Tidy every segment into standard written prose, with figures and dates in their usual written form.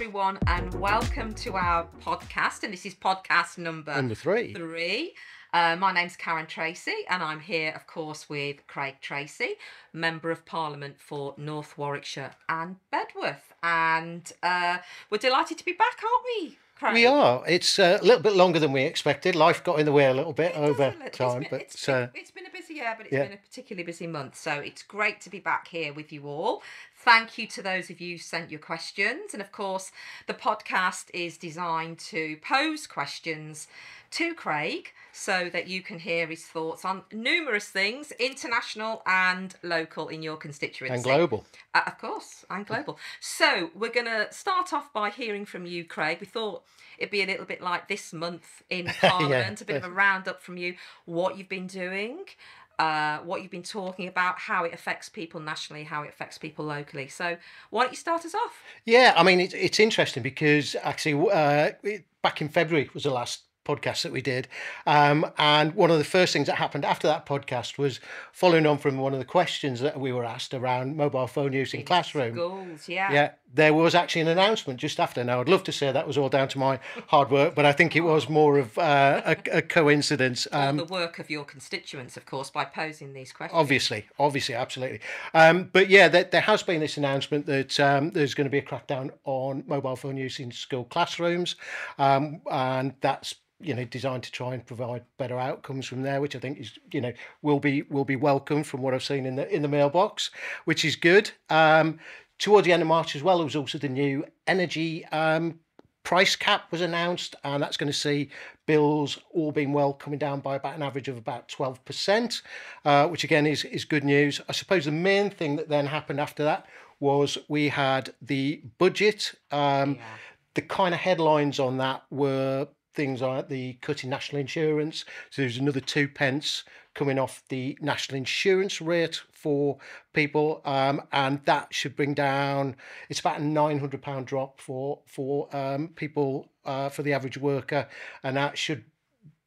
everyone, and welcome to our podcast. And this is podcast number three. My name's Karen Tracey, and I'm here, of course, with Craig Tracey, Member of Parliament for North Warwickshire and Bedworth. And we're delighted to be back, aren't we, Craig? We are. It's a little bit longer than we expected. Life got in the way a little bit over time. It's been a busy year, but it's been a particularly busy month. So it's great to be back here with you all. Thank you to those of you who sent your questions. And of course, the podcast is designed to pose questions to Craig so that you can hear his thoughts on numerous things, international and local in your constituency. And global. Of course, and global. So we're going to start off by hearing from you, Craig. We thought it'd be a little bit like this month in Parliament, a bit of a roundup from you, what you've been doing, what you've been talking about, how it affects people nationally, how it affects people locally. So why don't you start us off? Yeah, I mean, it's interesting because actually back in February was the last podcast that we did, and one of the first things that happened after that podcast was following on from one of the questions that we were asked around mobile phone use in classroom. Schools, yeah, there was actually an announcement just after. Now I'd love to say that was all down to my hard work, but I think it was more of a coincidence. The work of your constituents, of course, by posing these questions. Obviously, absolutely. But yeah, there has been this announcement that there's going to be a crackdown on mobile phone use in school classrooms, and that's designed to try and provide better outcomes from there, which I think is will be welcome from what I've seen in the mailbox, which is good. Towards the end of March as well, there was also the new energy price cap was announced, and that's going to see bills, all being well, coming down by about an average of about 12%, which again is good news. I suppose the main thing that then happened after that was we had the budget. The kind of headlines on that were things like the cut in national insurance. So there's another 2p coming off the national insurance rate for people, and that should bring down. It's about a £900 drop for people, for the average worker, and that should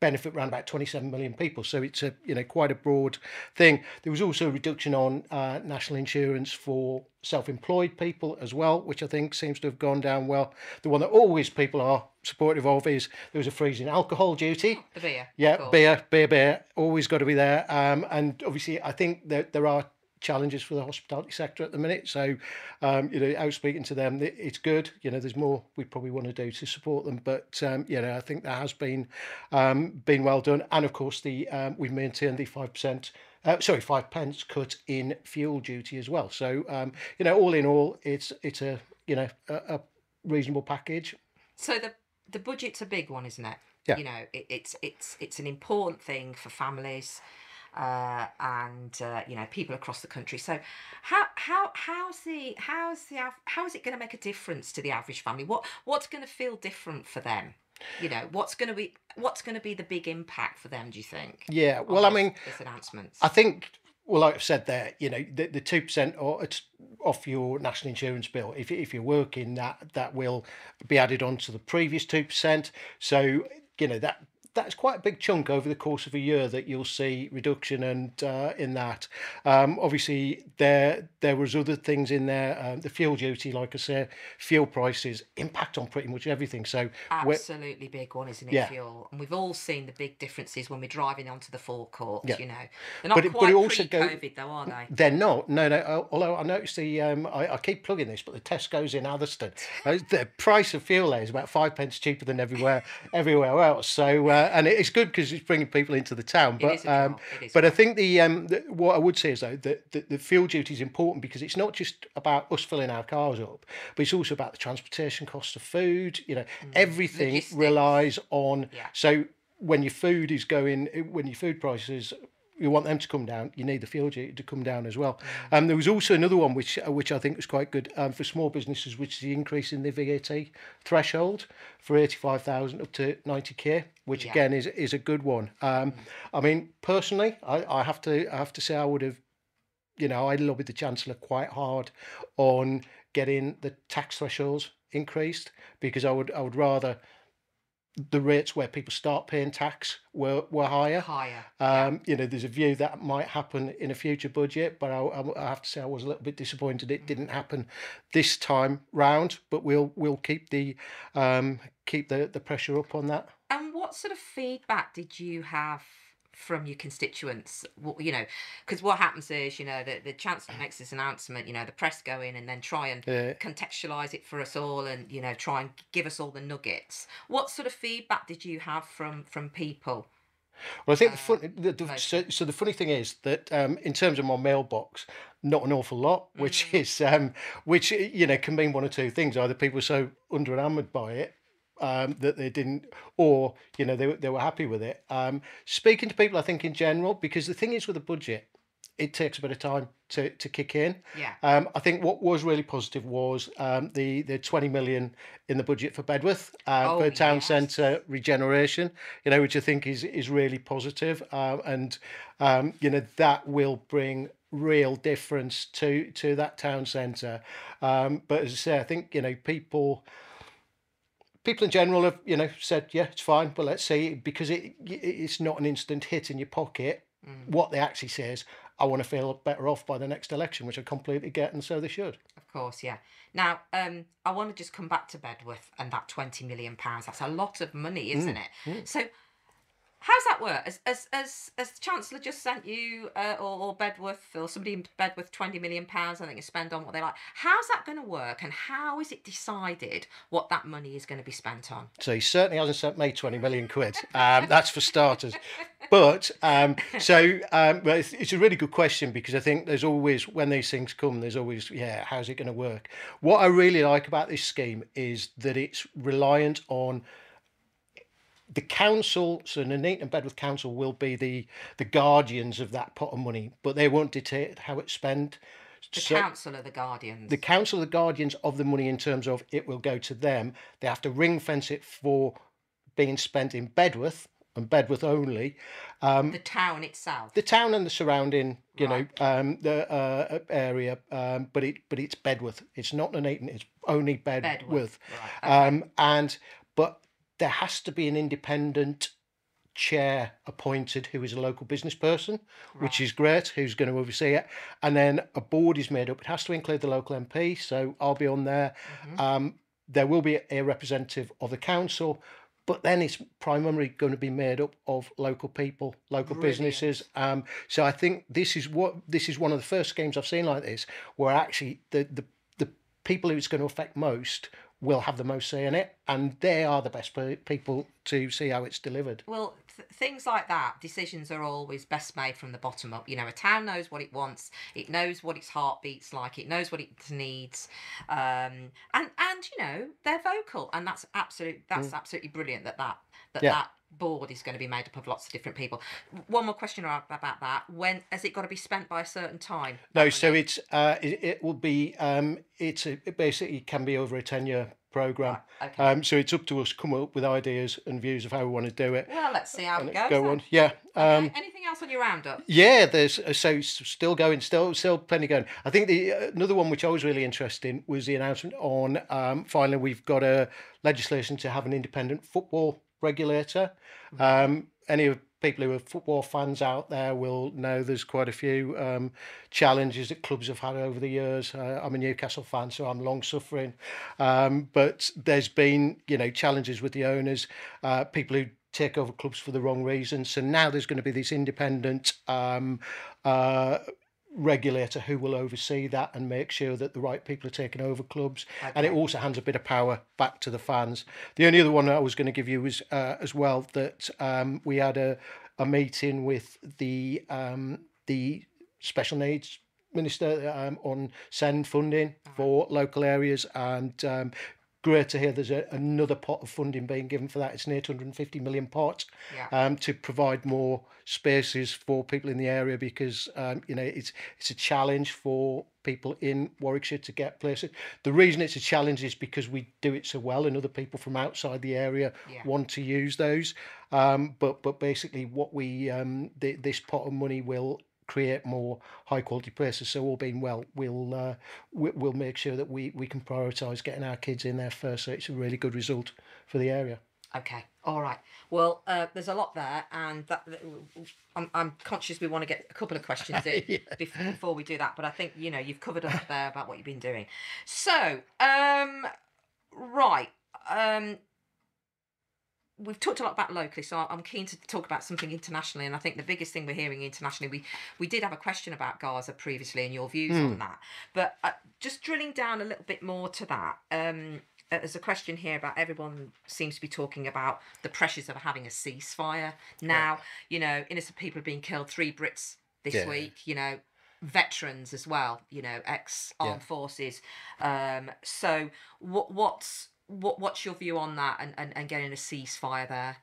benefit around about 27 million people. So it's a quite a broad thing. There was also a reduction on national insurance for self-employed people as well, which I think seems to have gone down well. The one that always people are supportive of is there was a freeze in alcohol duty. The beer. Yeah, beer, always got to be there. And obviously I think that there are challenges for the hospitality sector at the minute, so out speaking to them, it's good. There's more we probably want to do to support them, but I think that has been well done. And of course we've maintained the 5p cut in fuel duty as well. So all in all, it's a reasonable package. So the budget's a big one, isn't it? Yeah. It's an important thing for families. And people across the country. So how's it going to make a difference to the average family? What's going to feel different for them? What's going to be the big impact for them, do you think? Yeah, well, I mean, this announcement. I think, well, like I've said there, the 2% off your national insurance bill, if you're working, that will be added on to the previous 2%. So that's quite a big chunk over the course of a year that you'll see reduction, and in that. Obviously, there was other things in there. The fuel duty, like I said, fuel prices impact on pretty much everything. So absolutely big one, isn't it? Yeah. Fuel, and we've all seen the big differences when we're driving onto the forecourt. Yeah. They're not quite pre-COVID though, are they? They're not. No. Although I noticed I keep plugging this, but the Tesco's in Atherstone, the price of fuel there is about 5p cheaper than everywhere else. So. And it's good because it's bringing people into the town. But I think what I would say is though that the fuel duty is important because it's not just about us filling our cars up, but it's also about the transportation costs of food. Everything logistics relies on. Yeah. So when your food prices, you want them to come down, you need the fuel duty to come down as well. There was also another one which I think was quite good for small businesses, which is the increase in the VAT threshold for 85,000 up to 90k, which again is a good one. I mean, personally, I have to say I would have, I lobbied the Chancellor quite hard on getting the tax thresholds increased, because I would rather the rates where people start paying tax were higher. There's a view that might happen in a future budget, but I have to say I was a little bit disappointed it didn't happen this time round. But we'll keep the pressure up on that. And what sort of feedback did you have from your constituents? Because what happens is, the Chancellor makes this announcement, the press go in and then try and contextualise it for us all and, try and give us all the nuggets. What sort of feedback did you have from people? Well, I think the funny thing is that in terms of my mailbox, not an awful lot, which can mean one or two things. Either people were so under-enamoured by it that they didn't, or they were happy with it. Speaking to people, I think in general, because the thing is with the budget, it takes a bit of time to kick in. I think what was really positive was the 20 million in the budget for Bedworth for town centre regeneration, which I think is really positive, and that will bring real difference to that town centre. But as I say, I think people in general have said it's fine, but let's see, because it's not an instant hit in your pocket. What they actually say is, I want to feel better off by the next election, which I completely get, and so they should. Of course, yeah. Now, I want to just come back to Bedworth and that £20 million. That's a lot of money, isn't it? So how's that work? Has the Chancellor just sent you or Bedworth or somebody in Bedworth £20 million, I think, to spend on what they like? How's that going to work, and how is it decided what that money is going to be spent on? So he certainly hasn't sent me 20 million quid. That's for starters. But it's a really good question, because I think there's always, when these things come, there's always, how's it going to work? What I really like about this scheme is that it's reliant on the council. So Nuneaton and Bedworth Council will be the guardians of that pot of money, but they won't dictate how it's spent. The council are the guardians. The council are the guardians of the money in terms of it will go to them. They have to ring fence it for being spent in Bedworth, and Bedworth only. The town itself. The town and the surrounding, the area, but it's Bedworth. It's not Nuneaton. It's only Bedworth. Right. Okay. But there has to be an independent chair appointed who is a local business person, which is great, who's going to oversee it. And then a board is made up. It has to include the local MP, so I'll be on there. There will be a representative of the council, but then it's primarily going to be made up of local people, local businesses. So I think this is one of the first schemes I've seen like this, where actually the people who it's going to affect most will have the most say in it, and they are the best people to see how it's delivered. Well, things like that, decisions are always best made from the bottom up. A town knows what it wants, it knows what its heart beats like, it knows what it needs, and they're vocal, and that's absolutely brilliant that board is going to be made up of lots of different people. One more question about that: when has it got to be spent by a certain time? No, so it will be it basically can be over a 10-year programme. Right, okay. So it's up to us to come up with ideas and views of how we want to do it. Well, let's see how it goes. Go on, yeah. Okay. Anything else on your roundup? Yeah, there's still going, still plenty going. I think another one which I was really interested in was the announcement on finally we've got a legislation to have an independent football regulator. Any of people who are football fans out there will know there's quite a few challenges that clubs have had over the years. I'm a Newcastle fan, so I'm long suffering, but there's been challenges with the owners, people who take over clubs for the wrong reasons. So now there's going to be this independent regulator who will oversee that and make sure that the right people are taking over clubs. Okay. And it also hands a bit of power back to the fans. The only other one I was going to give you was as well that we had a meeting with the special needs minister on SEND funding for local areas, and great to hear there's another pot of funding being given for that. It's an 850 million pot to provide more spaces for people in the area, because it's a challenge for people in Warwickshire to get places. The reason it's a challenge is because we do it so well, and other people from outside the area want to use those. But basically, what this pot of money will create more high quality places. So all being well, we'll make sure that we can prioritise getting our kids in there first. So it's a really good result for the area. Okay, all right. Well, there's a lot there, and I'm conscious we want to get a couple of questions in Yeah. before we do that. But I think you've covered a lot there about what you've been doing. So, right, we've talked a lot about locally, so I'm keen to talk about something internationally. And I think the biggest thing we're hearing internationally, we did have a question about Gaza previously and your views on that, but just drilling down a little bit more to that. There's a question here about everyone seems to be talking about the pressures of having a ceasefire now. Innocent people are being killed. 3 Brits this week. Veterans as well. Ex-armed forces. So what's your view on that and getting a ceasefire there?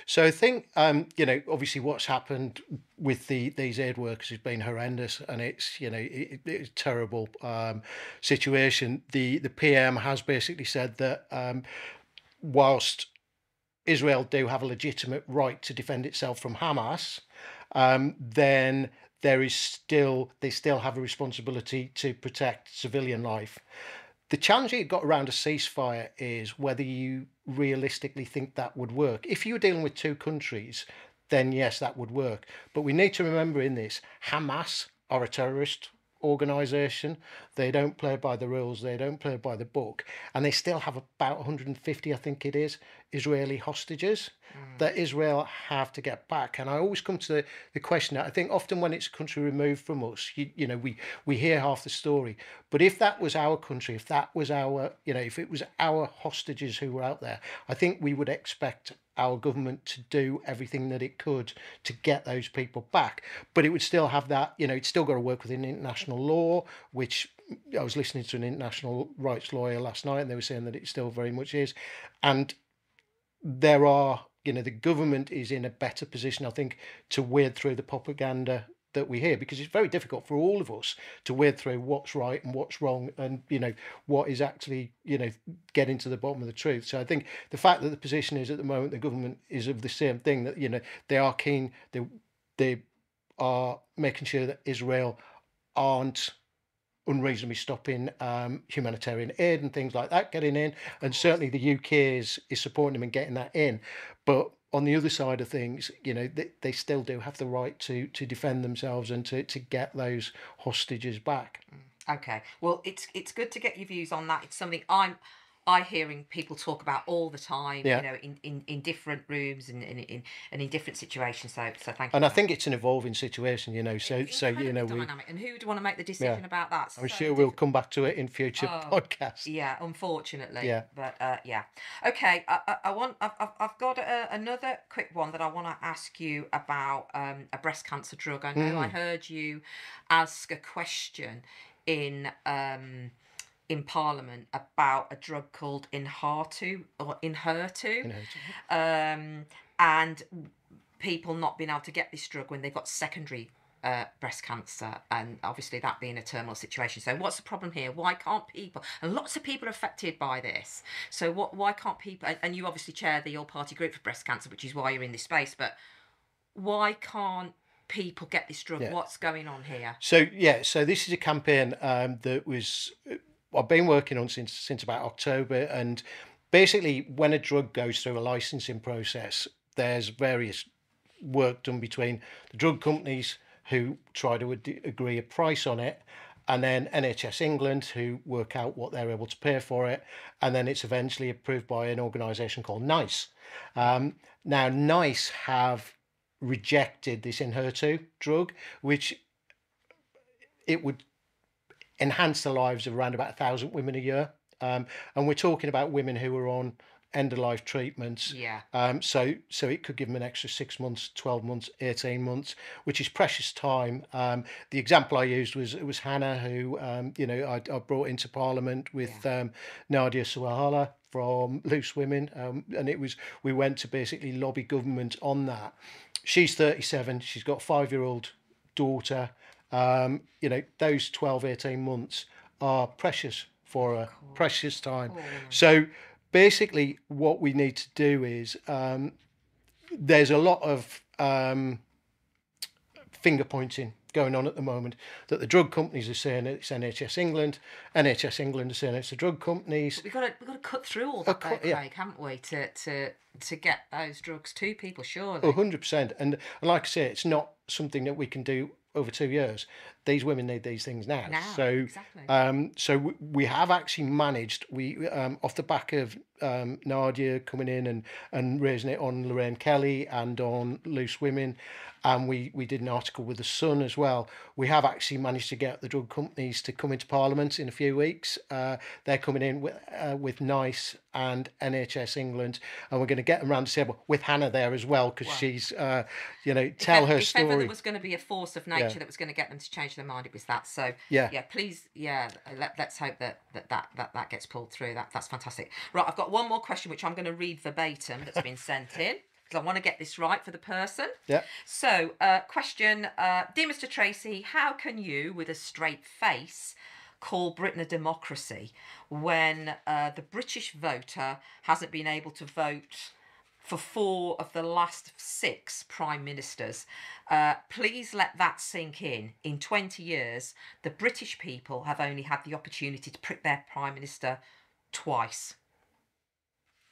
So I think, obviously what's happened with these aid workers has been horrendous, and it's, it's a terrible situation. The PM has basically said that whilst Israel do have a legitimate right to defend itself from Hamas, then they still have a responsibility to protect civilian life. The challenge you've got around a ceasefire is whether you realistically think that would work. If you were dealing with 2 countries, then yes, that would work. But we need to remember in this, Hamas are a terrorist organisation. They don't play by the rules. They don't play by the book. And they still have about 150, I think it is, Israeli hostages that Israel have to get back. And I always come to the question that I think often when it's a country removed from us, we hear half the story. But if that was our country, if that was our, if it was our hostages who were out there, I think we would expect our government to do everything that it could to get those people back. But it would still have that, it's still got to work within international law, which I was listening to an international rights lawyer last night, and they were saying that it still very much is. And there are, the government is in a better position, I think, to wade through the propaganda that we hear, because it's very difficult for all of us to wade through what's right and what's wrong, and what is actually getting to the bottom of the truth. So I think the fact that the position is at the moment the government is of the same thing, that they are keen, they are making sure that Israel aren't unreasonably stopping humanitarian aid and things like that getting in, and certainly the UK is supporting them in getting that in. But on the other side of things, they still do have the right to defend themselves and to get those hostages back. Okay, well, it's good to get your views on that. It's something I'm hearing people talk about all the time, in different rooms and in different situations. So thank you. And I think it's an evolving situation, So dynamic. And who would want to make the decision about that? I'm sure we'll come back to it in future podcasts. Yeah, unfortunately. Yeah. But yeah. Okay. I've got another quick one that I want to ask you about a breast cancer drug. I know I heard you ask a question in Parliament about a drug called Inhertu, and people not being able to get this drug when they've got secondary breast cancer, and obviously that being a terminal situation. So what's the problem here? Why can't people, and lots of people are affected by this, so why can't people, and you obviously chair the all-party group for breast cancer, which is why you're in this space, but why can't people get this drug? What's going on here? So this is a campaign that was I've been working on since about October, and basically when a drug goes through a licensing process, there's various work done between the drug companies who try to agree a price on it, and then NHS England who work out what they're able to pay for it, and then it's eventually approved by an organisation called NICE. Now NICE have rejected this Inhertu drug, which it would enhance the lives of around about 1,000 women a year, and we're talking about women who are on end of life treatments. So it could give them an extra 6 months, 12 months, 18 months, which is precious time. The example I used was Hannah, who I brought into Parliament with Nadia Suwahala from Loose Women, and we went to basically lobby government on that. She's 37. She's got a 5-year-old daughter. Those 12, 18 months are precious for her, precious time. So basically what we need to do is, there's a lot of finger pointing going on at the moment that the drug companies are saying it's NHS England are saying it's the drug companies. We've got to cut through all that, Craig, haven't we, to get those drugs to people, surely. 100%. And like I say, it's not something that we can do over 2 years. These women need these things now. So, exactly. So we have actually managed. We off the back of Nadia coming in and raising it on Lorraine Kelly and on Loose Women, and we did an article with The Sun as well. We have actually managed to get the drug companies to come into Parliament in a few weeks. They're coming in with NICE and NHS England, and we're going to get them round the table with Hannah there as well, because she's, tell her story. If ever there was going to be a force of nature that was going to get them to change their mind, it was that. So please, let's hope that gets pulled through. That's fantastic. Right, I've got one more question which I'm going to read verbatim that's been sent in, because I want to get this right for the person. Yeah. So, question, dear Mr. Tracey, how can you, with a straight face, call Britain a democracy when the British voter hasn't been able to vote for 4 of the last 6 prime ministers? Please let that sink in. In 20 years, the British people have only had the opportunity to pick their prime minister twice.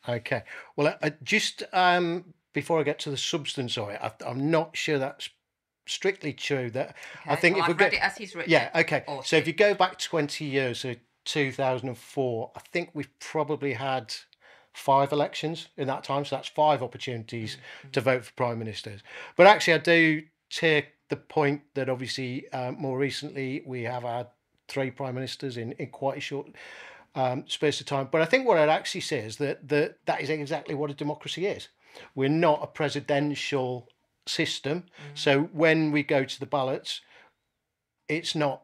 Okay. Well, just before I get to the substance of it, I'm not sure that's strictly true. That I think if we read it as he's written. Yeah. Okay. So if you go back 20 years, so 2004, I think we've probably had 5 elections in that time. So that's 5 opportunities to vote for prime ministers. But actually, I do take the point that obviously more recently we have had 3 prime ministers in quite a short space of time. But I think what I'd actually say is that is exactly what a democracy is. We're not a presidential system. So when we go to the ballots, it's not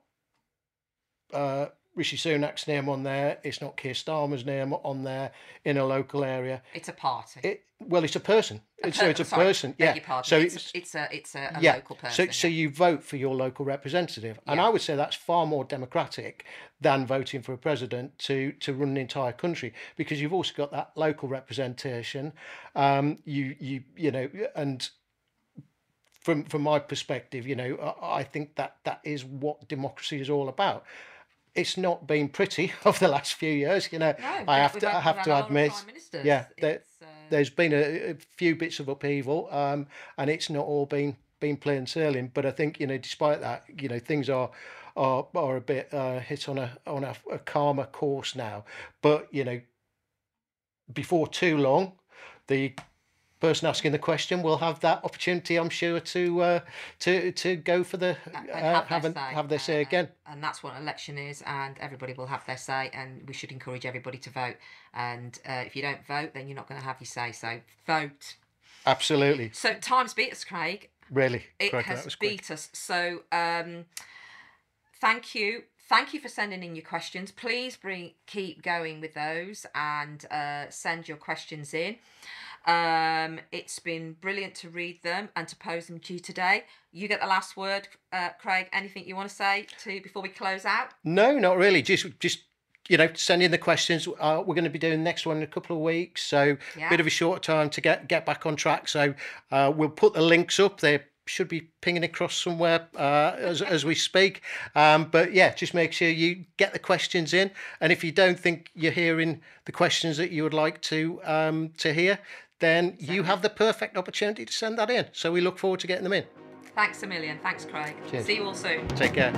Rishi Sunak's name on there. It's not Keir Starmer's name on there in a local area. It's a party. It's a person. It's a person. Yeah. So it's a local person. So you vote for your local representative, and I would say that's far more democratic than voting for a president to run an entire country, because you've also got that local representation. You know, and from my perspective, I think that is what democracy is all about. It's not been pretty over the last few years, No, I have to admit, there's been a few bits of upheaval, and it's not all been plain sailing. But I think despite that, things are a bit hit on a calmer course now. But before too long, the person asking the question will have that opportunity, I'm sure, to go for the have their say again. And that's what an election is, and everybody will have their say, and we should encourage everybody to vote. And if you don't vote, then you're not going to have your say. So vote. Absolutely. So time's beat us, Craig. Really, it has beat us. So thank you. Thank you for sending in your questions. Please keep going with those and send your questions in. It's been brilliant to read them and to pose them to you today. You get the last word, Craig. Anything you want to say before we close out? No, not really. Just send in the questions. We're going to be doing the next one in a couple of weeks, so a bit of a short time to get back on track. So we'll put the links up. They should be pinging across somewhere as we speak. But yeah, just make sure you get the questions in. And if you don't think you're hearing the questions that you would like to hear, then you have the perfect opportunity to send that in. So we look forward to getting them in. Thanks a million. Thanks, Craig. Cheers. See you all soon. Take care.